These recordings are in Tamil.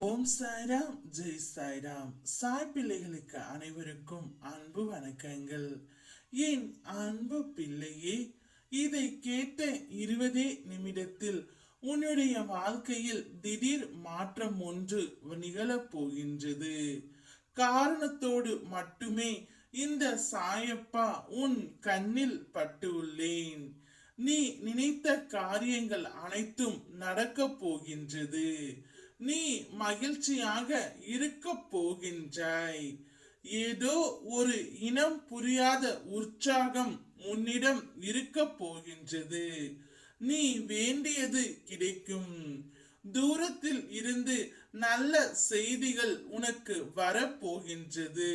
ஓம் சாய்ராம், ஜெய் சாய்ராம். சாய் பிள்ளைகளுக்கு அனைவருக்கும் அன்பு வணக்கங்கள். என் அன்பு பிள்ளையே, இதை கேட்ட 20 நிமிடத்தில் உன்னுடைய வாழ்க்கையில் திடீர் மாற்றம் ஒன்று நிகழப் போகின்றது. காரணத்தோடு மட்டுமே இந்த சாயப்பா உன் கண்ணில் பட்டுள்ளேன். நீ நினைத்த காரியங்கள் அனைத்தும் நடக்கப் போகின்றது. நீ மகிழ்ச்சியாக இருக்க போகின்றாய். ஏதோ ஒரு இனம் புரியாத உற்சாகம் உன்னிடம் இருக்க போகின்றது. நீ வேண்டியது கிடைக்கும். தூரத்தில் இருந்து நல்ல செய்திகள் உனக்கு வரப்போகின்றது.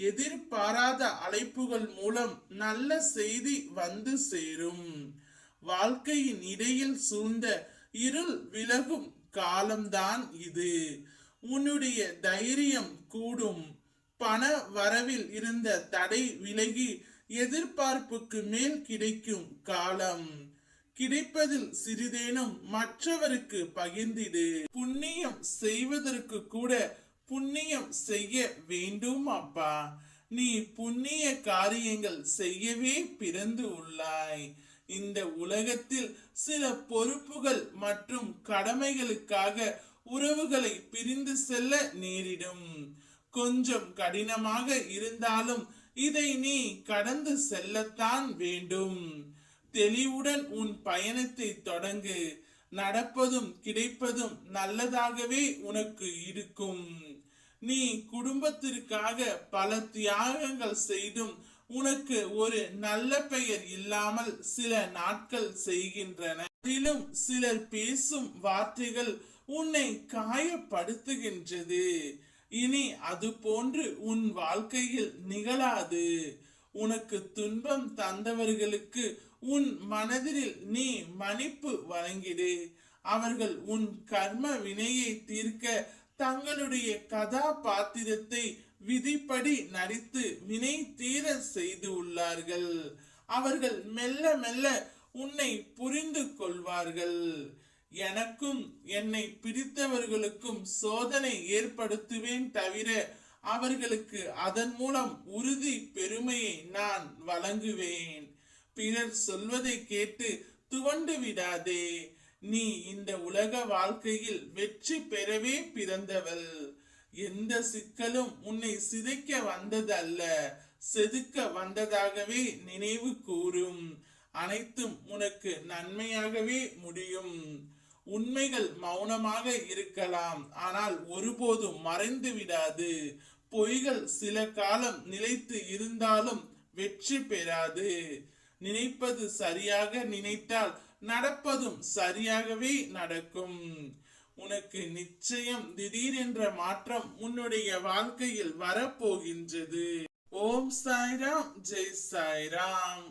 எதிர்பாராத அழைப்புகள் மூலம் நல்ல செய்தி வந்து சேரும். வாழ்க்கையின் இடையில் சூழ்ந்த இருள் விலகும் காலம்தான் இது. உன்னுடைய தைரியம் கூடும். பண வரவில் இருந்த தடை விலகி எதிர்பார்ப்புக்கு மேல் கிடைக்கும் காலம். கிடைப்பதில் சிறிதேனும் மற்றவருக்கு பகிர்ந்திடு. புண்ணியம் செய்வதற்கு கூட புண்ணியம் செய்ய வேண்டும் அப்பா. நீ புண்ணிய காரியங்கள் செய்யவே பிறந்து உள்ளாய். இந்த உலகத்தில் சில பொறுப்புகள் மற்றும் கடமைகளுக்காக உறவுகளை பிரிந்து செல்ல நேரிடும். கொஞ்சம் கடினமாக இருந்தாலும் இதை நீ கடந்து செல்லத்தான் வேண்டும். தெளிவுடன் உன் பயணத்தை தொடங்கு. நடப்பதும் கிடைப்பதும் நல்லதாகவே உனக்கு இருக்கும். நீ குடும்பத்திற்காக பல தியாகங்கள் செய்தும் உனக்கு ஒரு நல்ல பெயர் இல்லாமல் சில நாட்கள் செய்கின்றன. அதிலும் சிலர் பேசும் வார்த்தைகள் உன்னை காயப்படுத்துகின்றது. இனி அது போன்று உன் வாழ்க்கையில் நிகழாது. உனக்கு துன்பம் தந்தவர்களுக்கு உன் மனதில் நீ மன்னிப்பு வழங்கிடு. அவர்கள் உன் கர்ம வினையை தீர்க்க தங்களுடைய கதாபாத்திரத்தை விதிப்படி நடித்து வினை தீர செய்து உள்ளார்கள். அவர்கள் மெல்ல மெல்ல உன்னை புரிந்து கொள்வார்கள். எனக்கும் என்னை பிடித்தவர்களுக்கும் சோதனை ஏற்படுத்துவேன் தவிர அவர்களுக்கு அதன் மூலம் உறுதி பெருமையை நான் வழங்குவேன். பிறர் சொல்வதை கேட்டு துவண்டு விடாதே. நீ இந்த உலக வாழ்க்கையில் வெற்றி பெறவே பிறந்தவள். எந்த சிக்கலும் உன்னை சிதைக்க வந்தது அல்ல, செதுக்க வந்ததாகவே நினைவு கூறும். அனைத்தும் உனக்கு நன்மையாகவே முடியும். உண்மைகள் மௌனமாக இருக்கலாம், ஆனால் ஒருபோதும் மறைந்து விடாது. பொய்கள் சில காலம் நிலைத்து இருந்தாலும் வெற்றி பெறாது. நினைப்பது சரியாக நினைத்தால் நடப்பதும் சரியாகவே நடக்கும். உனக்கு நிச்சயம் திடீரென்ற மாற்றம் உன்னுடைய வாழ்க்கையில் வரப்போகின்றது. ஓம் சாய்ராம், ஜெய் சாய்ராம்.